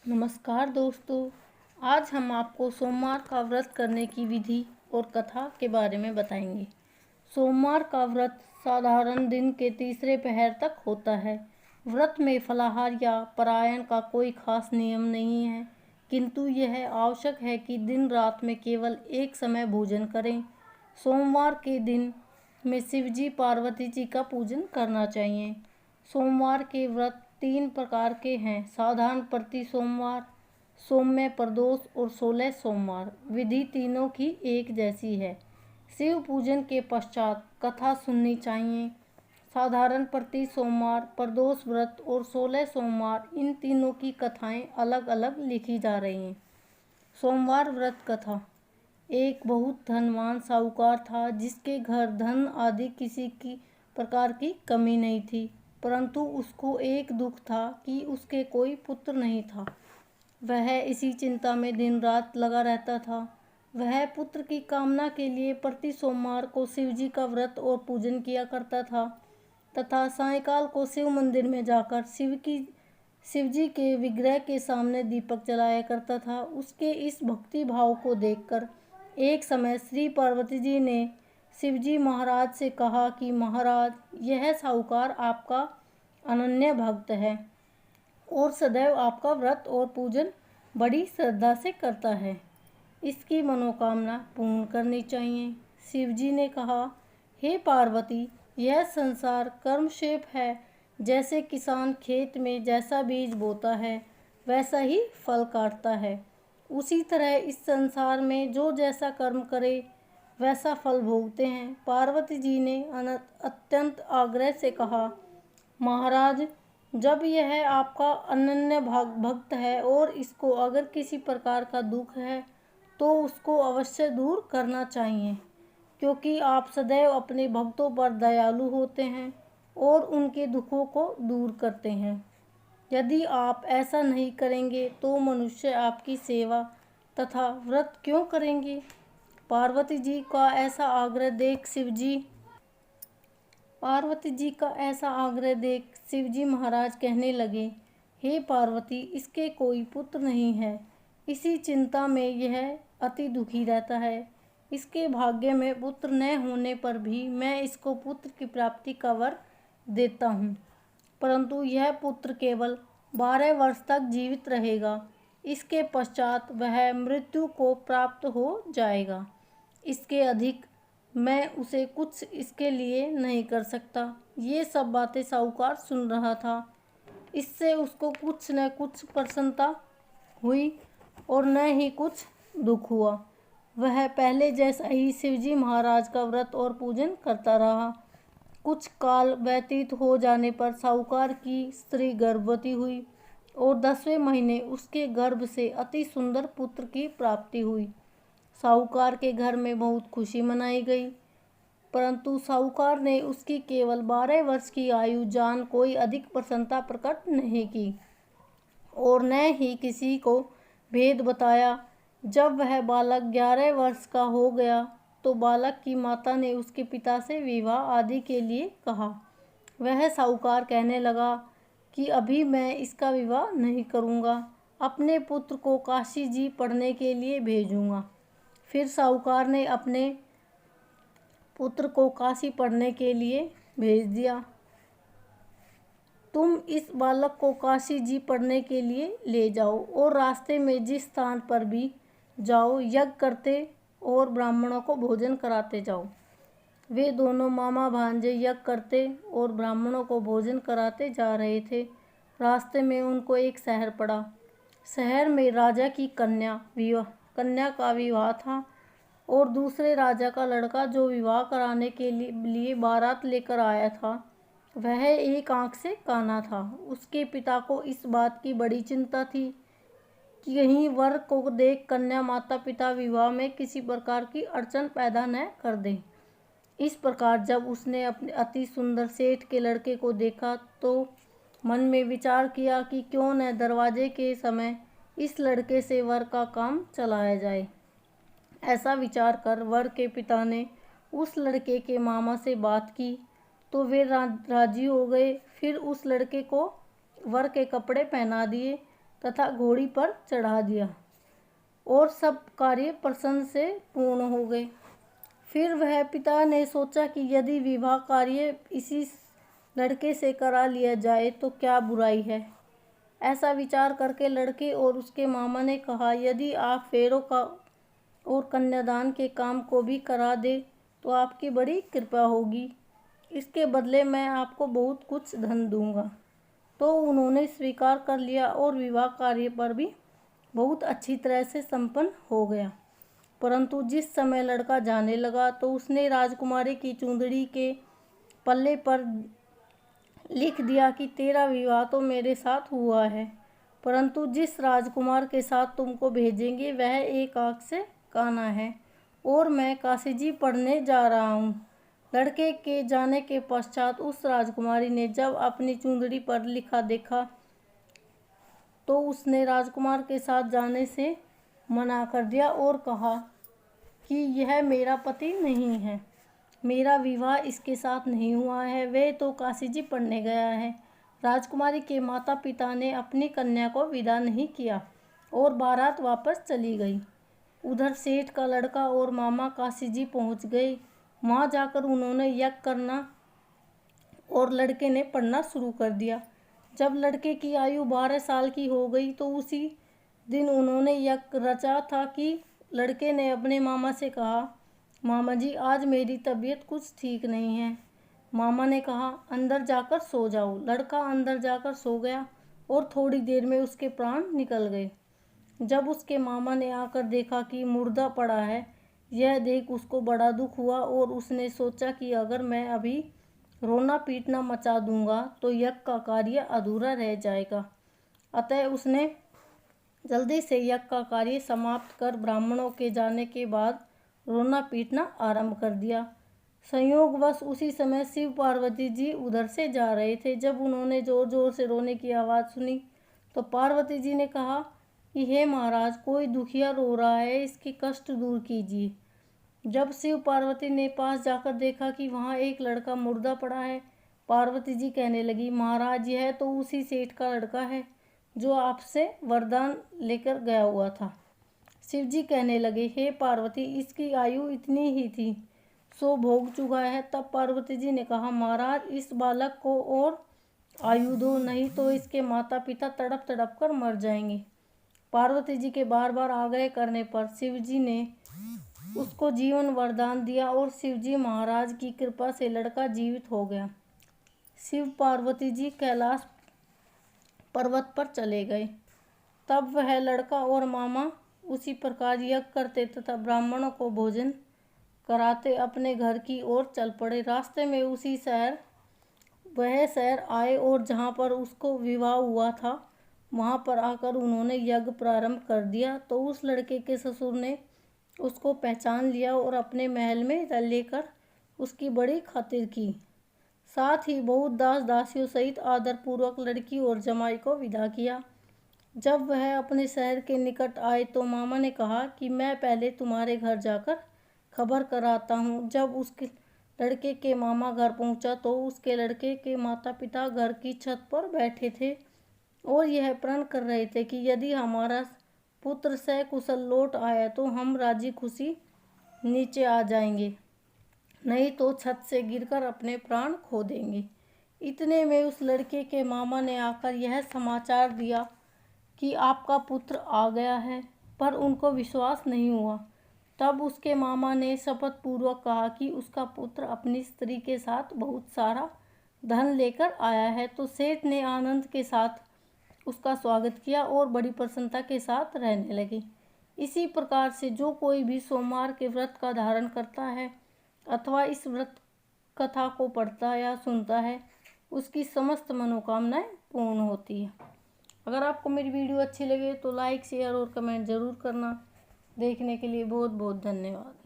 नमस्कार दोस्तों। आज हम आपको सोमवार का व्रत करने की विधि और कथा के बारे में बताएंगे। सोमवार का व्रत साधारण दिन के तीसरे पहर तक होता है। व्रत में फलाहार या परायण का कोई खास नियम नहीं है, किंतु यह आवश्यक है कि दिन रात में केवल एक समय भोजन करें। सोमवार के दिन में शिवजी पार्वती जी का पूजन करना चाहिए। सोमवार के व्रत 3 प्रकार के हैं: साधारण प्रति सोमवार, सौम्य प्रदोष और 16 सोमवार। विधि तीनों की एक जैसी है। शिव पूजन के पश्चात कथा सुननी चाहिए। साधारण प्रति सोमवार, प्रदोष व्रत और 16 सोमवार, इन तीनों की कथाएं अलग अलग लिखी जा रही हैं। सोमवार व्रत कथा। एक बहुत धनवान साहूकार था, जिसके घर धन आदि किसी की प्रकार की कमी नहीं थी, परंतु उसको एक दुख था कि उसके कोई पुत्र नहीं था। वह इसी चिंता में दिन रात लगा रहता था। वह पुत्र की कामना के लिए प्रति सोमवार को शिवजी का व्रत और पूजन किया करता था तथा सायंकाल को शिव मंदिर में जाकर शिवजी के विग्रह के सामने दीपक जलाया करता था। उसके इस भक्ति भाव को देखकर एक समय श्री पार्वती जी ने शिवजी महाराज से कहा कि महाराज, यह साहूकार आपका अनन्य भक्त है और सदैव आपका व्रत और पूजन बड़ी श्रद्धा से करता है। इसकी मनोकामना पूर्ण करनी चाहिए। शिवजी ने कहा, हे पार्वती, यह संसार कर्मक्षेप है। जैसे किसान खेत में जैसा बीज बोता है वैसा ही फल काटता है, उसी तरह इस संसार में जो जैसा कर्म करे वैसा फल भोगते हैं। पार्वती जी ने अत्यंत आग्रह से कहा, महाराज, जब यह आपका अनन्य भक्त है और इसको अगर किसी प्रकार का दुख है तो उसको अवश्य दूर करना चाहिए, क्योंकि आप सदैव अपने भक्तों पर दयालु होते हैं और उनके दुखों को दूर करते हैं। यदि आप ऐसा नहीं करेंगे तो मनुष्य आपकी सेवा तथा व्रत क्यों करेंगे? पार्वती जी का ऐसा आग्रह देख शिवजी महाराज कहने लगे, हे पार्वती, इसके कोई पुत्र नहीं है। इसी चिंता में यह अति दुखी रहता है। इसके भाग्य में पुत्र न होने पर भी मैं इसको पुत्र की प्राप्ति का वर देता हूँ, परंतु यह पुत्र केवल 12 वर्ष तक जीवित रहेगा। इसके पश्चात वह मृत्यु को प्राप्त हो जाएगा। इसके अधिक मैं उसे कुछ इसके लिए नहीं कर सकता। ये सब बातें साहूकार सुन रहा था। इससे उसको कुछ न कुछ प्रसन्नता हुई और न ही कुछ दुख हुआ। वह पहले जैसा ही शिवजी महाराज का व्रत और पूजन करता रहा। कुछ काल व्यतीत हो जाने पर साहूकार की स्त्री गर्भवती हुई और 10वें महीने उसके गर्भ से अति सुंदर पुत्र की प्राप्ति हुई। साहूकार के घर में बहुत खुशी मनाई गई, परंतु साहूकार ने उसकी केवल 12 वर्ष की आयु जान कोई अधिक प्रसन्नता प्रकट नहीं की और न ही किसी को भेद बताया। जब वह बालक 11 वर्ष का हो गया तो बालक की माता ने उसके पिता से विवाह आदि के लिए कहा। वह साहूकार कहने लगा कि अभी मैं इसका विवाह नहीं करूँगा, अपने पुत्र को काशी जी पढ़ने के लिए भेजूँगा। फिर साहूकार ने अपने पुत्र को काशी पढ़ने के लिए भेज दिया। तुम इस बालक को काशी जी पढ़ने के लिए ले जाओ और रास्ते में जिस स्थान पर भी जाओ यज्ञ करते और ब्राह्मणों को भोजन कराते जाओ। वे दोनों मामा भांजे यज्ञ करते और ब्राह्मणों को भोजन कराते जा रहे थे। रास्ते में उनको एक शहर पड़ा। शहर में राजा की कन्या का विवाह था और दूसरे राजा का लड़का जो विवाह कराने के लिए बारात लेकर आया था, वह एक आंख से काना था। उसके पिता को इस बात की बड़ी चिंता थी कि कहीं वर को देख कन्या माता पिता विवाह में किसी प्रकार की अड़चन पैदा न कर दें। इस प्रकार जब उसने अपने अति सुंदर सेठ के लड़के को देखा तो मन में विचार किया कि क्यों न दरवाजे के समय इस लड़के से वर का काम चलाया जाए। ऐसा विचार कर वर के पिता ने उस लड़के के मामा से बात की तो वे राजी हो गए। फिर उस लड़के को वर के कपड़े पहना दिए। तथा घोड़ी पर चढ़ा दिया और सब कार्य प्रसन्न से पूर्ण हो गए। फिर वह पिता ने सोचा कि यदि विवाह कार्य इसी लड़के से करा लिया जाए तो क्या बुराई है। ऐसा विचार करके लड़के और उसके मामा ने कहा, यदि आप फेरों का और कन्यादान के काम को भी करा दे तो आपकी बड़ी कृपा होगी। इसके बदले मैं आपको बहुत कुछ धन दूंगा। तो उन्होंने स्वीकार कर लिया और विवाह कार्य पर भी बहुत अच्छी तरह से संपन्न हो गया। परंतु जिस समय लड़का जाने लगा तो उसने राजकुमारी की चुंदड़ी के पल्ले पर लिख दिया कि तेरा विवाह तो मेरे साथ हुआ है, परंतु जिस राजकुमार के साथ तुमको भेजेंगे वह एक आँख से काना है और मैं काशी जी पढ़ने जा रहा हूँ। लड़के के जाने के पश्चात उस राजकुमारी ने जब अपनी चुंदड़ी पर लिखा देखा तो उसने राजकुमार के साथ जाने से मना कर दिया और कहा कि यह मेरा पति नहीं है, मेरा विवाह इसके साथ नहीं हुआ है, वे तो काशी जी पढ़ने गया है। राजकुमारी के माता पिता ने अपनी कन्या को विदा नहीं किया और बारात वापस चली गई। उधर सेठ का लड़का और मामा काशी जी पहुँच गए। वहाँ जाकर उन्होंने यज्ञ करना और लड़के ने पढ़ना शुरू कर दिया। जब लड़के की आयु 12 साल की हो गई तो उसी दिन उन्होंने यज्ञ रचा था कि लड़के ने अपने मामा से कहा, मामा जी आज मेरी तबीयत कुछ ठीक नहीं है। मामा ने कहा, अंदर जाकर सो जाओ। लड़का अंदर जाकर सो गया और थोड़ी देर में उसके प्राण निकल गए। जब उसके मामा ने आकर देखा कि मुर्दा पड़ा है, यह देख उसको बड़ा दुख हुआ और उसने सोचा कि अगर मैं अभी रोना पीटना मचा दूंगा तो यज्ञ का कार्य अधूरा रह जाएगा। अतः उसने जल्दी से यज्ञ का कार्य समाप्त कर ब्राह्मणों के जाने के बाद रोना पीटना आरंभ कर दिया। संयोगवश उसी समय शिव पार्वती जी उधर से जा रहे थे। जब उन्होंने जोर जोर से रोने की आवाज़ सुनी तो पार्वती जी ने कहा कि हे महाराज, कोई दुखिया रो रहा है, इसके कष्ट दूर कीजिए। जब शिव पार्वती ने पास जाकर देखा कि वहाँ एक लड़का मुर्दा पड़ा है, पार्वती जी कहने लगी, महाराज यह तो उसी सेठ का लड़का है जो आपसे वरदान लेकर गया हुआ था। शिव जी कहने लगे, हे पार्वती, इसकी आयु इतनी ही थी, सो भोग चुका है। तब पार्वती जी ने कहा, महाराज इस बालक को और आयु दो, नहीं तो इसके माता पिता तड़प तड़प कर मर जाएंगे। पार्वती जी के बार बार आग्रह करने पर शिव जी ने उसको जीवन वरदान दिया और शिव जी महाराज की कृपा से लड़का जीवित हो गया। शिव पार्वती जी कैलाश पर्वत पर चले गए। तब वह लड़का और मामा उसी प्रकार यज्ञ करते तथा ब्राह्मणों को भोजन कराते अपने घर की ओर चल पड़े। रास्ते में वह शहर आए और जहाँ पर उसको विवाह हुआ था वहाँ पर आकर उन्होंने यज्ञ प्रारंभ कर दिया। तो उस लड़के के ससुर ने उसको पहचान लिया और अपने महल में लेकर उसकी बड़ी खातिर की। साथ ही बहुत दास दासियों सहित आदरपूर्वक लड़की और जमाई को विदा किया। जब वह अपने शहर के निकट आए तो मामा ने कहा कि मैं पहले तुम्हारे घर जाकर खबर कराता हूँ। जब उसके लड़के के मामा घर पहुँचा तो उसके लड़के के माता पिता घर की छत पर बैठे थे और यह प्रण कर रहे थे कि यदि हमारा पुत्र सकुशल लौट आया तो हम राजी खुशी नीचे आ जाएंगे, नहीं तो छत से गिरकर अपने प्राण खो देंगे। इतने में उस लड़के के मामा ने आकर यह समाचार दिया कि आपका पुत्र आ गया है, पर उनको विश्वास नहीं हुआ। तब उसके मामा ने शपथ पूर्वक कहा कि उसका पुत्र अपनी स्त्री के साथ बहुत सारा धन लेकर आया है। तो सेठ ने आनंद के साथ उसका स्वागत किया और बड़ी प्रसन्नता के साथ रहने लगे। इसी प्रकार से जो कोई भी सोमवार के व्रत का धारण करता है अथवा इस व्रत कथा को पढ़ता या सुनता है, उसकी समस्त मनोकामनाएं पूर्ण होती है। अगर आपको मेरी वीडियो अच्छी लगे तो लाइक शेयर और कमेंट ज़रूर करना। देखने के लिए बहुत बहुत धन्यवाद।